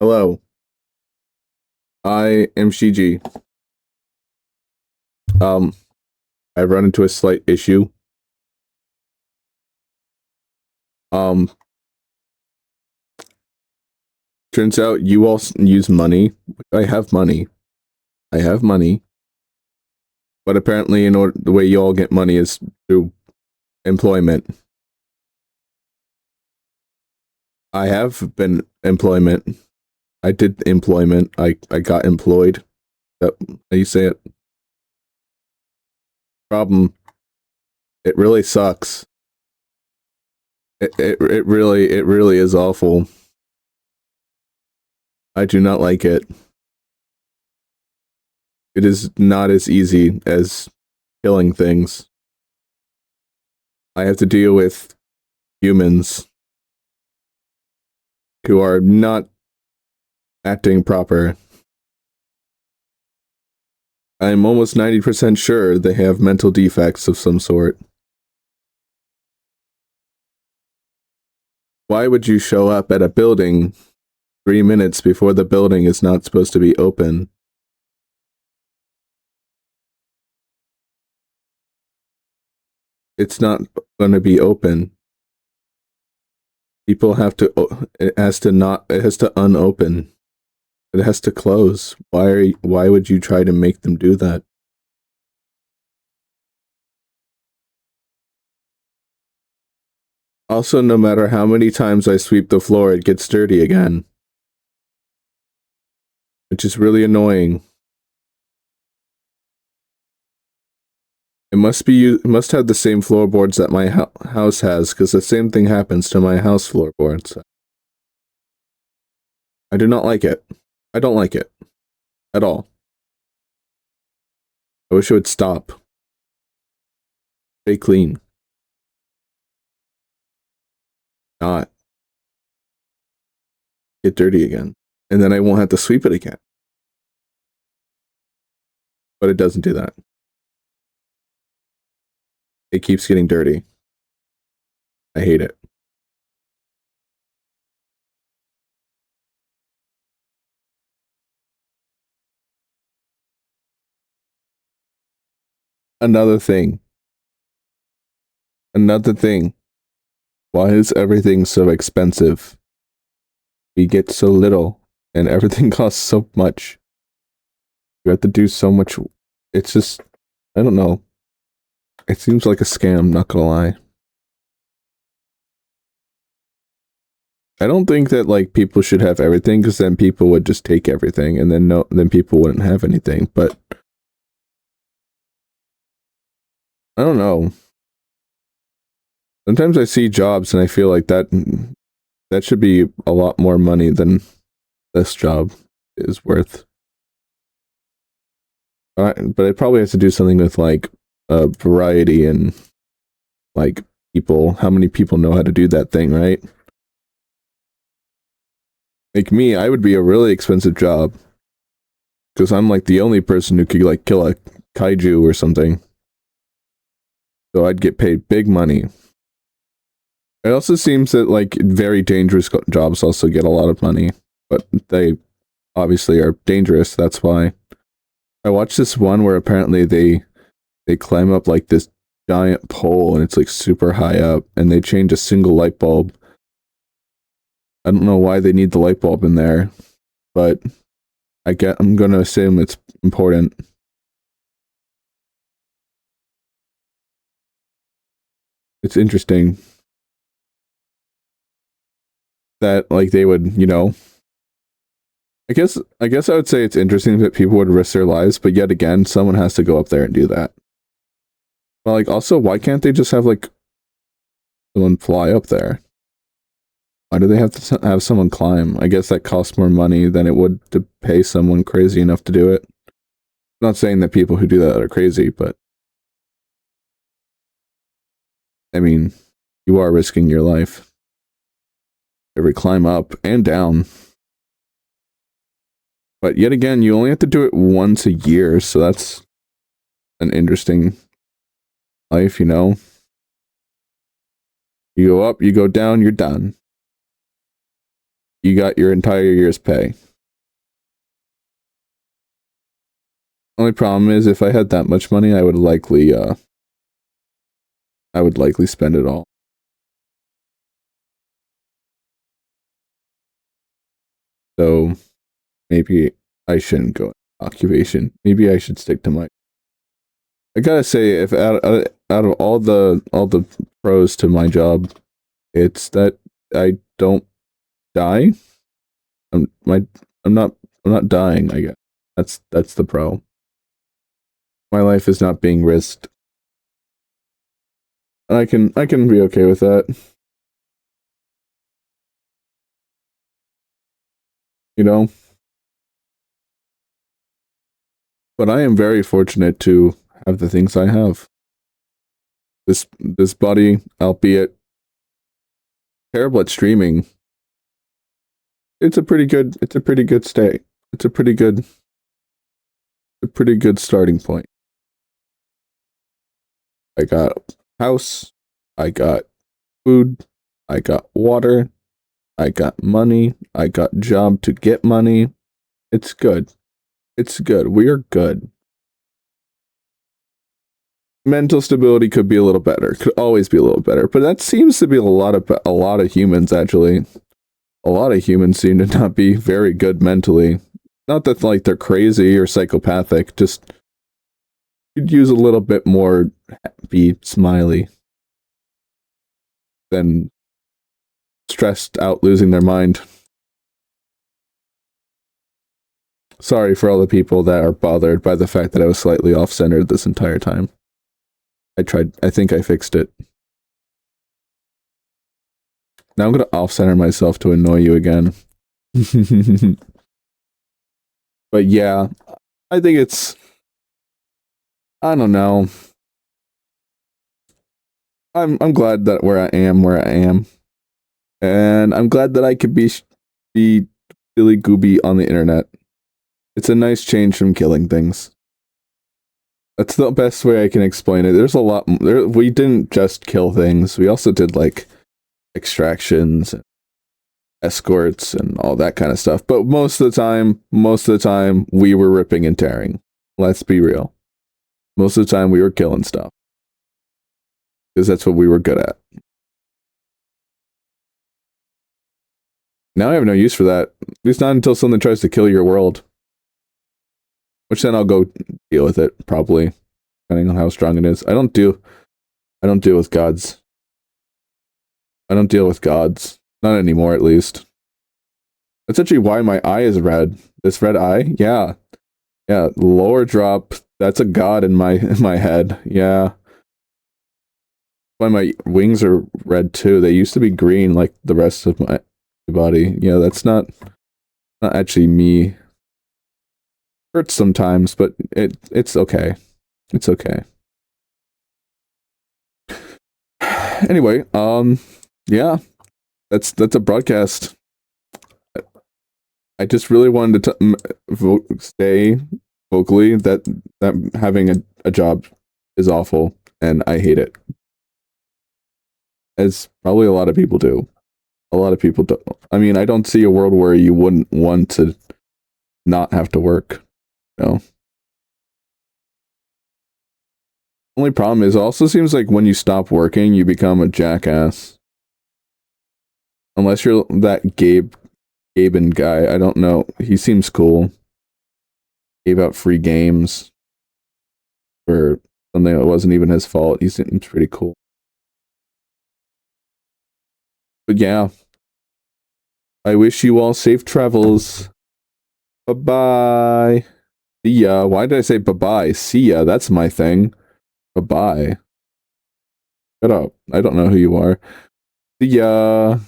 Hello, I am Shiji. Um, I've run into a slight issue. Um, Turns out you all use money. I have money. I have money, but apparently, in order the way you all get money is through employment. I have been employment. I did employment. I got employed. That how you say it? Problem. It really sucks. It really is awful. I do not like it. It is not as easy as killing things. I have to deal with humans who are not acting proper. I'm almost 90% sure they have mental defects of some sort. Why would you show up at a building 3 minutes before the building is not supposed to be open? It's not going to be open. People have to, it has to unopen. It has to close. Why would you try to make them do that? Also, no matter how many times I sweep the floor, it gets dirty again, which is really annoying. It must have the same floorboards that my house has, because the same thing happens to my house floorboards. I do not like it. I don't like it. At all. I wish it would stop. Stay clean. Not. Get dirty again. And then I won't have to sweep it again. But it doesn't do that. It keeps getting dirty. I hate it. Another thing. Another thing. Why is everything so expensive? We get so little, and everything costs so much. You have to do so much. It's just, I don't know. It seems like a scam, not gonna lie. I don't think that like people should have everything because then people would just take everything and then people wouldn't have anything. But I don't know. Sometimes I see jobs and I feel like that should be a lot more money than this job is worth. But it probably has to do something with like variety and like people, how many people know how to do that thing, right? Like me, I would be a really expensive job because I'm like the only person who could like kill a kaiju or something. So I'd get paid big money. It also seems that like very dangerous jobs also get a lot of money, but they obviously are dangerous. That's why I watched this one where apparently they climb up like this giant pole and it's like super high up and they change a single light bulb. I don't know why they need the light bulb in there, but I'm gonna assume it's important. It's interesting that like they would, I guess I would say it's interesting that people would risk their lives, but yet again, someone has to go up there and do that. But like also, why can't they just have like someone fly up there? Why do they have to have someone climb? I guess that costs more money than it would to pay someone crazy enough to do it. I'm not saying that people who do that are crazy, but I mean, you are risking your life every climb up and down. But yet again, you only have to do it once a year, so that's an interesting life, you know? You go up, you go down, you're done. you got your entire year's pay. Only problem is if I had that much money, I would likely spend it all. So maybe I shouldn't go occupation. Maybe I should stick to my. I gotta say, if out of all the pros to my job, it's that I don't die. I'm not dying. I guess that's the pro. My life is not being risked. I can be okay with that. You know? But I am very fortunate to have the things I have. This body, albeit terrible at streaming, it's a pretty good stay. It's a pretty good starting point. I got a house, I got food, I got water, I got money, I got job to get money. It's good. It's good. We are good. Mental stability could be a little better. Could always be a little better. But that seems to be a lot of humans actually. A lot of humans seem to not be very good mentally. Not that like they're crazy or psychopathic, just could use a little bit more happy, smiley than stressed out losing their mind. Sorry for all the people that are bothered by the fact that I was slightly off-centered this entire time. I think I fixed it. Now I'm gonna off-center myself to annoy you again. But yeah, I think it's... I don't know. I'm glad that where I am. And I'm glad that I could be Billy Gooby on the internet. It's a nice change from killing things. That's the best way I can explain it. There's a lot we didn't just kill things. We also did like extractions and escorts and all that kind of stuff. But most of the time we were ripping and tearing. Let's be real. Most of the time we were killing stuff. Because that's what we were good at. Now I have no use for that. At least not until someone tries to kill your world. Which then I'll go deal with it, probably. Depending on how strong it is. I don't deal with gods. I don't deal with gods. Not anymore, at least. That's actually why my eye is red. This red eye? Yeah. Yeah, lower drop. That's a god in my head. Yeah. Why my wings are red too. They used to be green like the rest of my body. Yeah, that's not actually me. Hurts sometimes, but it's okay. It's okay. Anyway, yeah, that's a broadcast. I just really wanted to stay vocally that having a job is awful and I hate it. As probably a lot of people do. A lot of people don't. I mean, I don't see a world where you wouldn't want to not have to work. No. Only problem is, it also seems like when you stop working, you become a jackass. Unless you're that Gaben guy. I don't know. He seems cool. Gave out free games for something that wasn't even his fault. He seems pretty cool. But yeah. I wish you all safe travels. Bye-bye. See ya. Why did I say bye-bye? See ya. That's my thing. Bye-bye. Shut up. I don't know who you are. See ya.